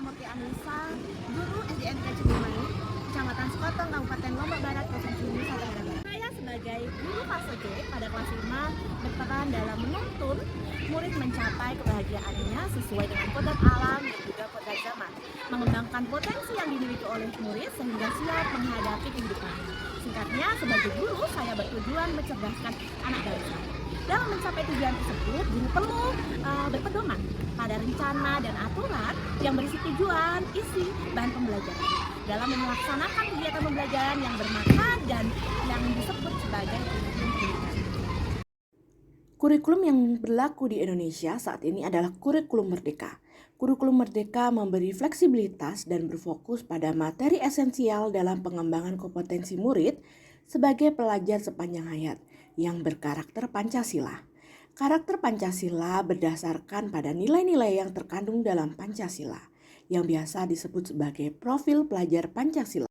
Murti Anissa, guru SDN Kacimani, Kecamatan Sekotong, Kabupaten Lombok Barat, Provinsi Nusa Tenggara Barat. Saya sebagai guru fase C pada kelas 5 berperan dalam menuntun murid mencapai kebahagiaannya sesuai dengan kodrat alam dan juga kodrat zaman, mengembangkan potensi yang dimiliki oleh murid sehingga siap menghadapi kehidupan. Singkatnya, sebagai guru, saya bertujuan mencerdaskan anak bangsa. Dalam mencapai tujuan tersebut, guru perlu berpedoman pada rencana dan aturan yang berisi tujuan, isi, bahan pembelajaran dalam melaksanakan kegiatan pembelajaran yang bermakna dan yang disebut sebagai kurikulum pendidikan. Kurikulum yang berlaku di Indonesia saat ini adalah kurikulum merdeka. Kurikulum merdeka memberi fleksibilitas dan berfokus pada materi esensial dalam pengembangan kompetensi murid sebagai pelajar sepanjang hayat yang berkarakter Pancasila. Karakter Pancasila berdasarkan pada nilai-nilai yang terkandung dalam Pancasila, yang biasa disebut sebagai profil pelajar Pancasila.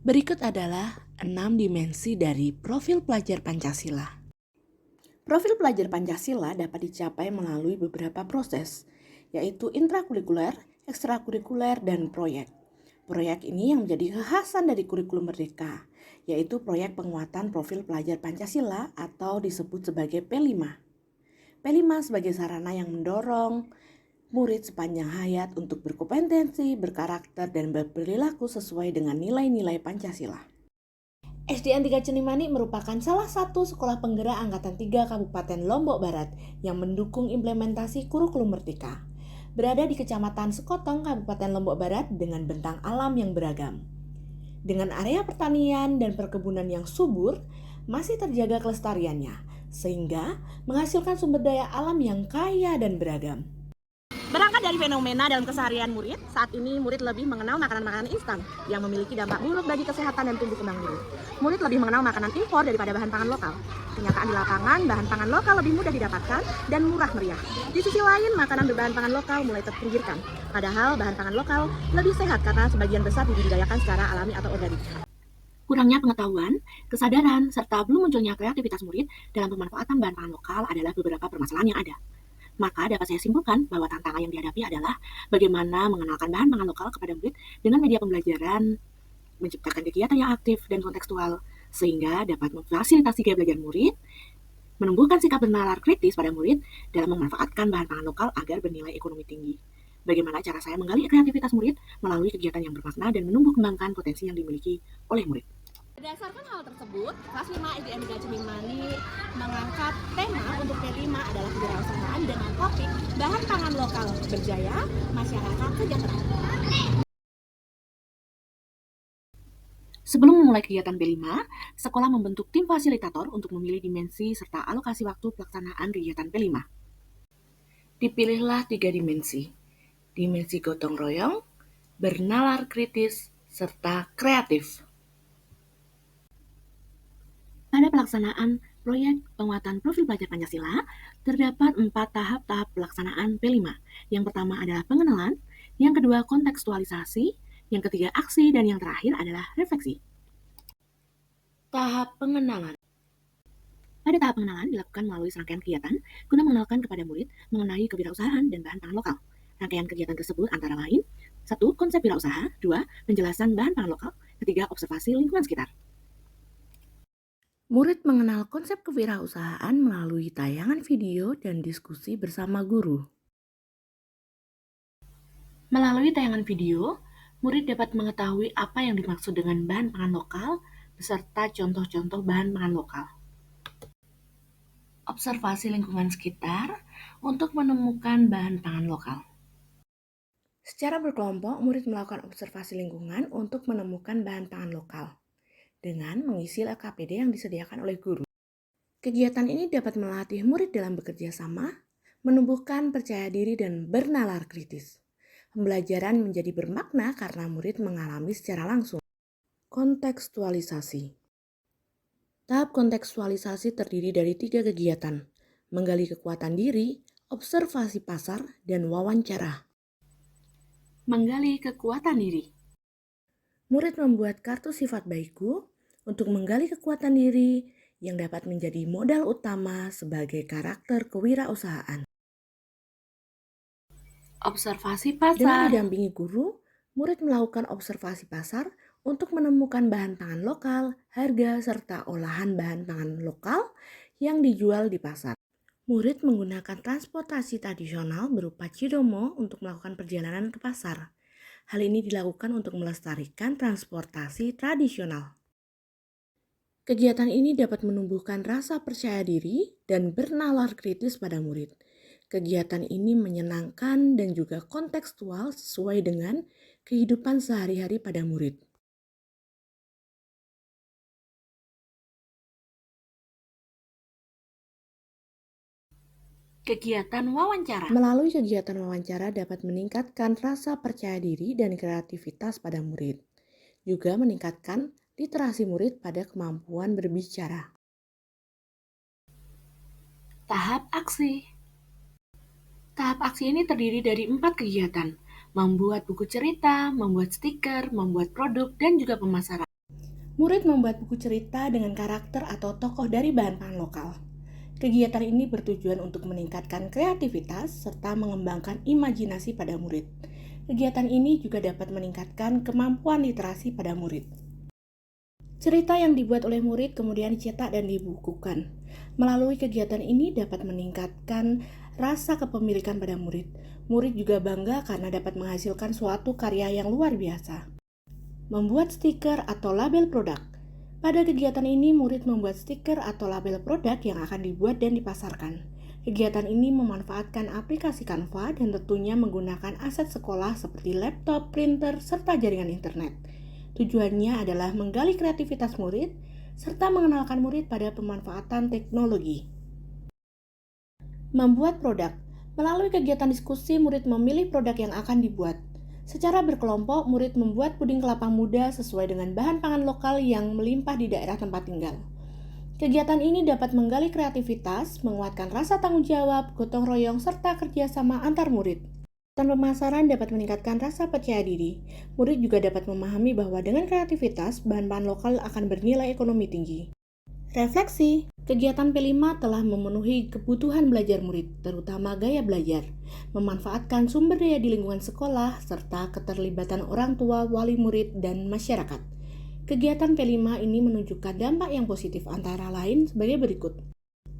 Berikut adalah 6 dimensi dari profil pelajar Pancasila. Profil pelajar Pancasila dapat dicapai melalui beberapa proses, yaitu intrakurikuler, ekstrakurikuler, dan proyek. Proyek ini yang menjadi kekhasan dari kurikulum merdeka, yaitu proyek penguatan profil pelajar Pancasila atau disebut sebagai P5. P5 sebagai sarana yang mendorong murid sepanjang hayat untuk berkompetensi, berkarakter, dan berperilaku sesuai dengan nilai-nilai Pancasila. SDN 3 Cenimani merupakan salah satu sekolah penggerak Angkatan 3 Kabupaten Lombok Barat yang mendukung implementasi kurikulum merdeka. Berada di Kecamatan Sekotong, Kabupaten Lombok Barat dengan bentang alam yang beragam. Dengan area pertanian dan perkebunan yang subur, masih terjaga kelestariannya, sehingga menghasilkan sumber daya alam yang kaya dan beragam. Berangkat dari fenomena dalam keseharian murid, saat ini murid lebih mengenal makanan-makanan instan yang memiliki dampak buruk bagi kesehatan dan tumbuh kembang murid. Murid lebih mengenal makanan impor daripada bahan pangan lokal. Kenyataan di lapangan, bahan pangan lokal lebih mudah didapatkan dan murah meriah. Di sisi lain, makanan berbahan pangan lokal mulai terpinggirkan. Padahal bahan pangan lokal lebih sehat karena sebagian besar dibudidayakan secara alami atau organik. Kurangnya pengetahuan, kesadaran, serta belum munculnya kreativitas murid dalam pemanfaatan bahan pangan lokal adalah beberapa permasalahan yang ada. Maka dapat saya simpulkan bahwa tantangan yang dihadapi adalah bagaimana mengenalkan bahan pangan lokal kepada murid dengan media pembelajaran, menciptakan kegiatan yang aktif dan kontekstual, sehingga dapat memfasilitasi gaya belajar murid, menumbuhkan sikap bernalar kritis pada murid dalam memanfaatkan bahan pangan lokal agar bernilai ekonomi tinggi. Bagaimana cara saya menggali kreativitas murid melalui kegiatan yang bermakna dan menumbuh kembangkan potensi yang dimiliki oleh murid. Berdasarkan hal tersebut, kelas 5 SDN 3 Cenimani mengangkat tema untuk P5 adalah kewirausahaan dengan topik bahan pangan lokal berjaya, masyarakat sejahtera. Sebelum memulai kegiatan P5, sekolah membentuk tim fasilitator untuk memilih dimensi serta alokasi waktu pelaksanaan kegiatan P5. Dipilihlah 3 dimensi. Dimensi gotong royong, bernalar kritis, serta kreatif. Pada pelaksanaan proyek penguatan profil pelajar Pancasila, terdapat 4 tahap pelaksanaan P5. Yang pertama adalah pengenalan, yang kedua kontekstualisasi, yang ketiga aksi, dan yang terakhir adalah refleksi. Tahap pengenalan. Pada tahap pengenalan dilakukan melalui serangkaian kegiatan guna mengenalkan kepada murid mengenai kewirausahaan dan bahan pangan lokal. Rangkaian kegiatan tersebut antara lain 1. Konsep wirausaha, 2. Penjelasan bahan pangan lokal, 3. Observasi lingkungan sekitar. Murid mengenal konsep kewirausahaan melalui tayangan video dan diskusi bersama guru. Melalui tayangan video, murid dapat mengetahui apa yang dimaksud dengan bahan pangan lokal beserta contoh-contoh bahan pangan lokal. Observasi lingkungan sekitar untuk menemukan bahan pangan lokal. Secara berkelompok, murid melakukan observasi lingkungan untuk menemukan bahan pangan lokal dengan mengisi LKPD yang disediakan oleh guru. Kegiatan ini dapat melatih murid dalam bekerja sama, menumbuhkan percaya diri dan bernalar kritis. Pembelajaran menjadi bermakna karena murid mengalami secara langsung. Kontekstualisasi. Tahap kontekstualisasi terdiri dari 3 kegiatan, menggali kekuatan diri, observasi pasar, dan wawancara. Menggali kekuatan diri. Murid membuat kartu sifat baikku untuk menggali kekuatan diri yang dapat menjadi modal utama sebagai karakter kewirausahaan. Observasi pasar. Dengan didampingi guru, murid melakukan observasi pasar untuk menemukan bahan pangan lokal, harga, serta olahan bahan pangan lokal yang dijual di pasar. Murid menggunakan transportasi tradisional berupa cidomo untuk melakukan perjalanan ke pasar. Hal ini dilakukan untuk melestarikan transportasi tradisional. Kegiatan ini dapat menumbuhkan rasa percaya diri dan bernalar kritis pada murid. Kegiatan ini menyenangkan dan juga kontekstual sesuai dengan kehidupan sehari-hari pada murid. Kegiatan wawancara. Melalui kegiatan wawancara dapat meningkatkan rasa percaya diri dan kreativitas pada murid. Juga meningkatkan literasi murid pada kemampuan berbicara. Tahap aksi. Tahap aksi ini terdiri dari 4 kegiatan, membuat buku cerita, membuat stiker, membuat produk, dan juga pemasaran. Murid membuat buku cerita dengan karakter atau tokoh dari bahan pangan lokal. Kegiatan ini bertujuan untuk meningkatkan kreativitas serta mengembangkan imajinasi pada murid. Kegiatan ini juga dapat meningkatkan kemampuan literasi pada murid. Cerita yang dibuat oleh murid kemudian dicetak dan dibukukan. Melalui kegiatan ini dapat meningkatkan rasa kepemilikan pada murid. Murid juga bangga karena dapat menghasilkan suatu karya yang luar biasa. Membuat stiker atau label produk. Pada kegiatan ini, murid membuat stiker atau label produk yang akan dibuat dan dipasarkan. Kegiatan ini memanfaatkan aplikasi Canva dan tentunya menggunakan aset sekolah seperti laptop, printer, serta jaringan internet. Tujuannya adalah menggali kreativitas murid serta mengenalkan murid pada pemanfaatan teknologi. Membuat produk. Melalui kegiatan diskusi, murid memilih produk yang akan dibuat. Secara berkelompok, murid membuat puding kelapa muda sesuai dengan bahan pangan lokal yang melimpah di daerah tempat tinggal. Kegiatan ini dapat menggali kreativitas, menguatkan rasa tanggung jawab, gotong royong, serta kerjasama antar murid. Kegiatan pemasaran dapat meningkatkan rasa percaya diri. Murid juga dapat memahami bahwa dengan kreativitas, bahan-bahan lokal akan bernilai ekonomi tinggi. Refleksi. Kegiatan P5 telah memenuhi kebutuhan belajar murid, terutama gaya belajar, memanfaatkan sumber daya di lingkungan sekolah, serta keterlibatan orang tua, wali murid, dan masyarakat. Kegiatan P5 ini menunjukkan dampak yang positif antara lain sebagai berikut.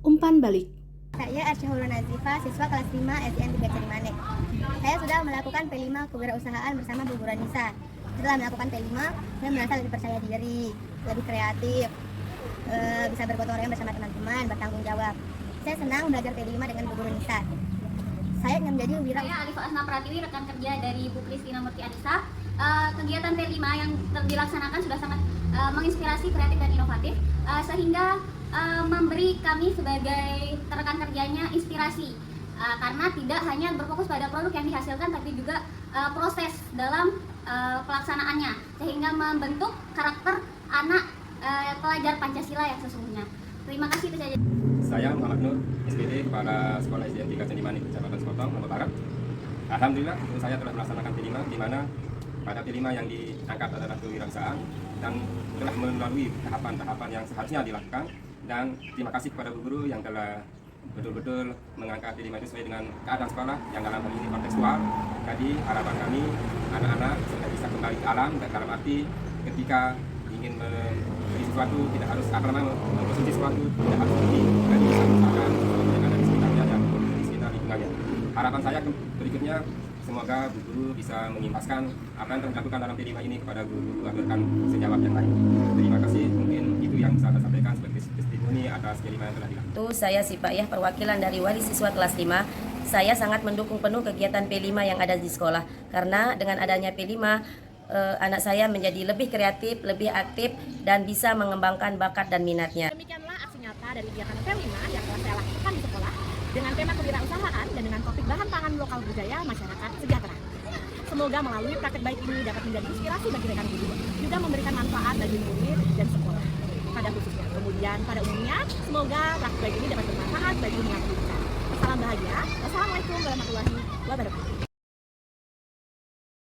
Umpan balik. Saya Arsyahulun Nazifa, siswa kelas 5 SDN 3 Cilimanik. Saya sudah melakukan P5 kewirausahaan bersama Bu Guru Nisa. Setelah melakukan P5, saya merasa lebih percaya diri, lebih kreatif, bisa bergotong royong bersama teman-teman, bertanggung jawab. Saya senang belajar P5 dengan Bu Guru Nisa. Saya ingin menjadi Saya Alifa Asma Pratiwi, rekan kerja dari Bu Kristina Murti Anissa. Kegiatan P5 yang dilaksanakan sudah sangat menginspirasi, kreatif, dan inovatif, sehingga memberi kami sebagai rekan kerjanya inspirasi, karena tidak hanya berfokus pada produk yang dihasilkan, tapi juga proses dalam pelaksanaannya, sehingga membentuk karakter anak pelajar Pancasila yang sesungguhnya. Terima kasih, itu saja. Saya Muhammad Nur, SPD, Kepala Sekolah SDN 3 Cilimanik, Kecamatan Sekotong, Lombok Barat. Alhamdulillah, saya telah melaksanakan P5, di mana pada P5 yang diangkat adalah kewirausahaan dan telah melalui tahapan-tahapan yang seharusnya dilakukan. Dan terima kasih kepada Bu Guru yang telah betul-betul mengangkat P5 itu sesuai dengan keadaan sekolah yang dalam hal ini kontekstual. Jadi harapan kami anak-anak sudah bisa kembali ke alam, dalam arti ketika ingin membeli sesuatu tidak harus mengkonsumsi sesuatu tidak harus pergi dari misalkan yang ada di sekitarnya dan di sekitar lingkungannya. Harapan saya berikutnya, semoga Bu Guru bisa mengimpaskan apa yang telah dilakukan dalam P5 ini kepada guru agarkan sejawab yang lain. Terima kasih, mungkin itu yang bisa saya sampaikan sebagai testimoni atas P5 yang telah dilakukan. Saya Sipayah, perwakilan dari wali siswa kelas 5. Saya sangat mendukung penuh kegiatan P5 yang ada di sekolah, karena dengan adanya P5 anak saya menjadi lebih kreatif, lebih aktif, dan bisa mengembangkan bakat dan minatnya. Demikianlah aksi nyata dari kegiatan P5 yang telah saya lakukan di sekolah dengan tema kewirausahaan dan dengan topik bahan pangan lokal budaya masyarakat sejahtera. Semoga melalui praktek baik ini dapat menjadi inspirasi bagi rekan guru, juga memberikan manfaat bagi murid dan sekolah pada khususnya. Kemudian pada umumnya, semoga praktek baik ini dapat bermanfaat bagi dunia pendidikan. Salam bahagia. Wassalamualaikum warahmatullahi wabarakatuh.